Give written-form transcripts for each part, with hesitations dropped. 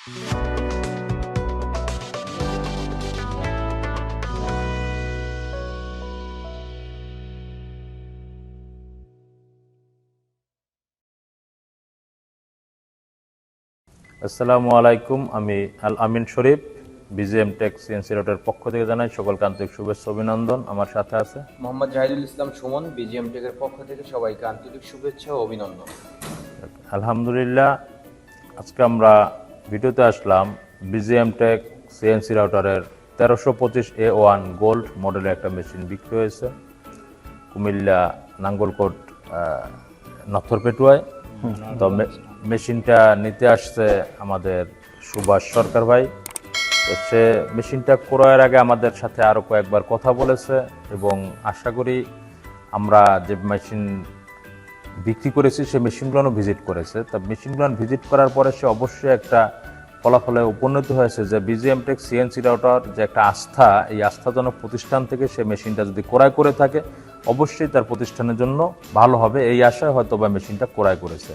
আসসালামু আলাইকুম, আমি আল আমিন শরীফ বিজিএম টেক সিএনসি রোডের পক্ষ থেকে জানাই সকলকে আন্তরিক শুভেচ্ছা অভিনন্দন। আমার সাথে আছে মোহাম্মদ জাহিদুল ইসলাম সুমন, বিজিএম টেকের পক্ষ থেকে সবাইকে আন্তরিক শুভেচ্ছা ও অভিনন্দন। আলহামদুলিল্লাহ। আজকে আমরা ভিডিওতে আসলাম বিজিএম টেক সিএনসি রাউটারের 1325A1 গোল্ড মডেলের একটা মেশিন বিক্রি হয়েছে কুমিল্লা নাঙ্গলকোট নথরপেটুয়ায়। তো মেশিনটা নিতে আসছে আমাদের সুভাষ সরকার ভাই। তো সে মেশিনটা ক্রয়ের আগে আমাদের সাথে আরও কয়েকবার কথা বলেছে এবং আশা করি আমরা যে মেশিন বিক্রি করেছি সে মেশিনগুলো ভিজিট করেছে। তা মেশিনগুলো ভিজিট করার পরে সে অবশ্যই একটা ফলাফলে উপনীত হয়েছে যে বিজিএম টেক সিএনসি রাউটার যে একটা আস্থা, এই আস্থাজনক প্রতিষ্ঠান থেকে সে মেশিনটা যদি ক্রয় করে থাকে অবশ্যই তার প্রতিষ্ঠানের জন্য ভালো হবে, এই আশায় হয়তো বা মেশিনটা ক্রয় করেছে।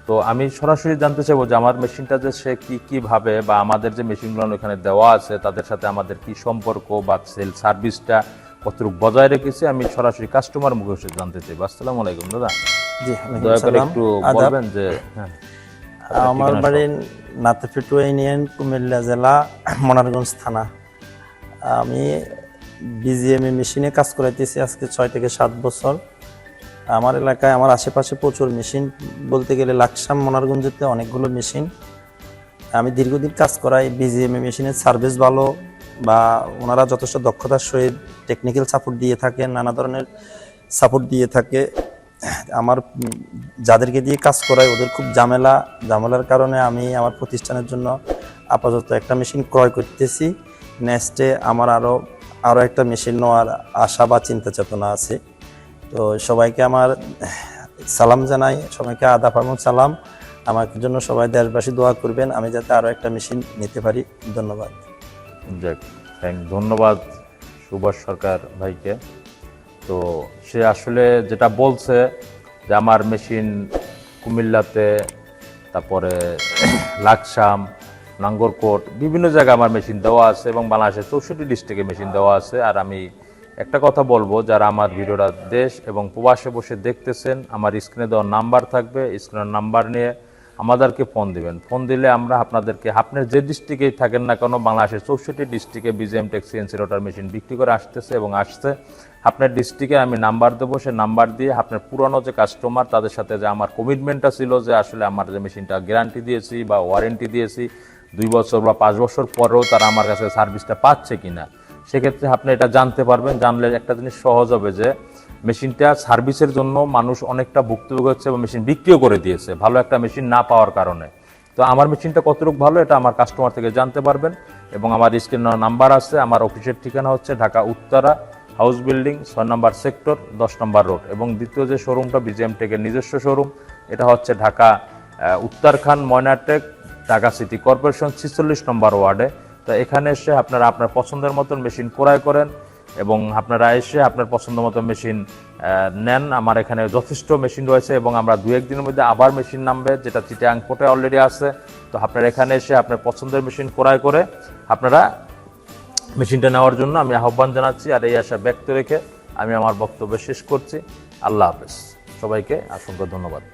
তো আমি সরাসরি জানতে চাইবো যে আমার মেশিনটা যে সে কীভাবে বা আমাদের যে মেশিনগুলো এখানে দেওয়া আছে তাদের সাথে আমাদের কি সম্পর্ক বা সেল সার্ভিসটা কতটুকু বজায় রেখেছে, আমি সরাসরি কাস্টমার মুখে এসে জানতে চাইবো। আসসালামু আলাইকুম দাদা। জি, দয়া করে একটু বলবেন যে আমার বাড়ি নাথরপেটুয়া ইউনিয়ন, কুমিল্লা জেলা, মনারগঞ্জ থানা। আমি বিজিএম মেশিনে কাজ করাইতেছি আজকে 6 থেকে 7 বছর। আমার এলাকায় আমার আশেপাশে প্রচুর মেশিন, বলতে গেলে লাকসাম মনারগঞ্জেতে অনেকগুলো মেশিন। আমি দীর্ঘদিন কাজ করাই। বিজিএম মেশিনের সার্ভিস ভালো, বা ওনারা যথেষ্ট দক্ষতার সহিত টেকনিক্যাল সাপোর্ট দিয়ে থাকে, নানা ধরনের সাপোর্ট দিয়ে থাকে। আমার যাদেরকে দিয়ে কাজ করাই ওদের খুব ঝামেলার কারণে আমি আমার প্রতিষ্ঠানের জন্য আপাতত একটা মেশিন ক্রয় করতেছি। নেক্সটে আমার আরও একটা মেশিন নেওয়ার আশা বা চিন্তা চেতনা আছে। তো সবাইকে আমার সালাম জানাই, সবাইকে আদাব এবং সালাম। আমার জন্য সবাই দেশবাসী দোয়া করবেন আমি যাতে আরও একটা মেশিন নিতে পারি। ধন্যবাদ। ধন্যবাদ সুভাষ সরকার ভাইকে। তো সে আসলে যেটা বলছে যে আমার মেশিন কুমিল্লাতে, তারপরে লাকসাম, নাঙ্গলকোট বিভিন্ন জায়গায় আমার মেশিন দেওয়া আছে এবং বাংলাদেশের 64 ডিস্ট্রিক্টে মেশিন দেওয়া আছে। আর আমি একটা কথা বলবো, যারা আমার ভিডিওটা দেশ এবং প্রবাসে বসে দেখতেছেন, আমার স্ক্রিনে দেওয়া নাম্বার থাকবে, স্ক্রিনের নাম্বার নিয়ে আমাদেরকে ফোন দিবেন। ফোন দিলে আমরা আপনাদেরকে, আপনার যে ডিস্ট্রিক্টেই থাকেন না কেন, বাংলাদেশের 64 ডিস্ট্রিক্টে BGM tech CNC router machine বিক্রি করে আসতেছে এবং আসছে। আপনার ডিস্ট্রিক্টে আমি নাম্বার দেবো, সে নাম্বার দিয়ে আপনার পুরনো যে কাস্টমার তাদের সাথে যে আমার কমিটমেন্টটা ছিল যে আসলে আমার যে মেশিনটা গ্যারান্টি দিয়েছি বা ওয়ারেন্টি দিয়েছি 2 বছর বা 5 বছর পরেও তারা আমার কাছে সার্ভিসটা পাচ্ছে কিনা, সেক্ষেত্রে আপনি এটা জানতে পারবেন। জানলে একটা জিনিস সহজ হবে যে মেশিনটা সার্ভিসের জন্য মানুষ অনেকটা ভুক্তভোগী হচ্ছে এবং মেশিন বিক্রিও করে দিয়েছে ভালো একটা মেশিন না পাওয়ার কারণে। তো আমার মেশিনটা কতটুকু ভালো এটা আমার কাস্টমার থেকে জানতে পারবেন। এবং আমার স্ক্রিনে নাম্বার আছে। আমার অফিসের ঠিকানা হচ্ছে ঢাকা উত্তরা হাউস বিল্ডিং 6 নম্বর সেক্টর 10 নম্বর রোড। এবং দ্বিতীয় যে শোরুমটা বিজিএম টেকের নিজস্ব শোরুম, এটা হচ্ছে ঢাকা উত্তরখান ময়নাটেক, ঢাকা সিটি কর্পোরেশন 46 নম্বর ওয়ার্ডে। তো এখানে এসে আপনারা আপনার পছন্দের মতন মেশিন ক্রয় করেন এবং আপনারা এসে আপনার পছন্দ মতো মেশিন নেন। আমার এখানে যথেষ্ট মেশিন রয়েছে এবং আমরা 2-1 দিনের মধ্যে আবার মেশিন নামবে, যেটা চিটাগাং পোর্টে অলরেডি আছে। তো আপনারা এখানে এসে আপনার পছন্দের মেশিন ক্রয় করে আপনারা মেশিনটা নেওয়ার জন্য আমি আহ্বান জানাচ্ছি। আর এই আশা ব্যক্ত রেখে আমি আমার বক্তব্য শেষ করছি। আল্লাহ হাফেজ। সবাইকে অসংখ্য ধন্যবাদ।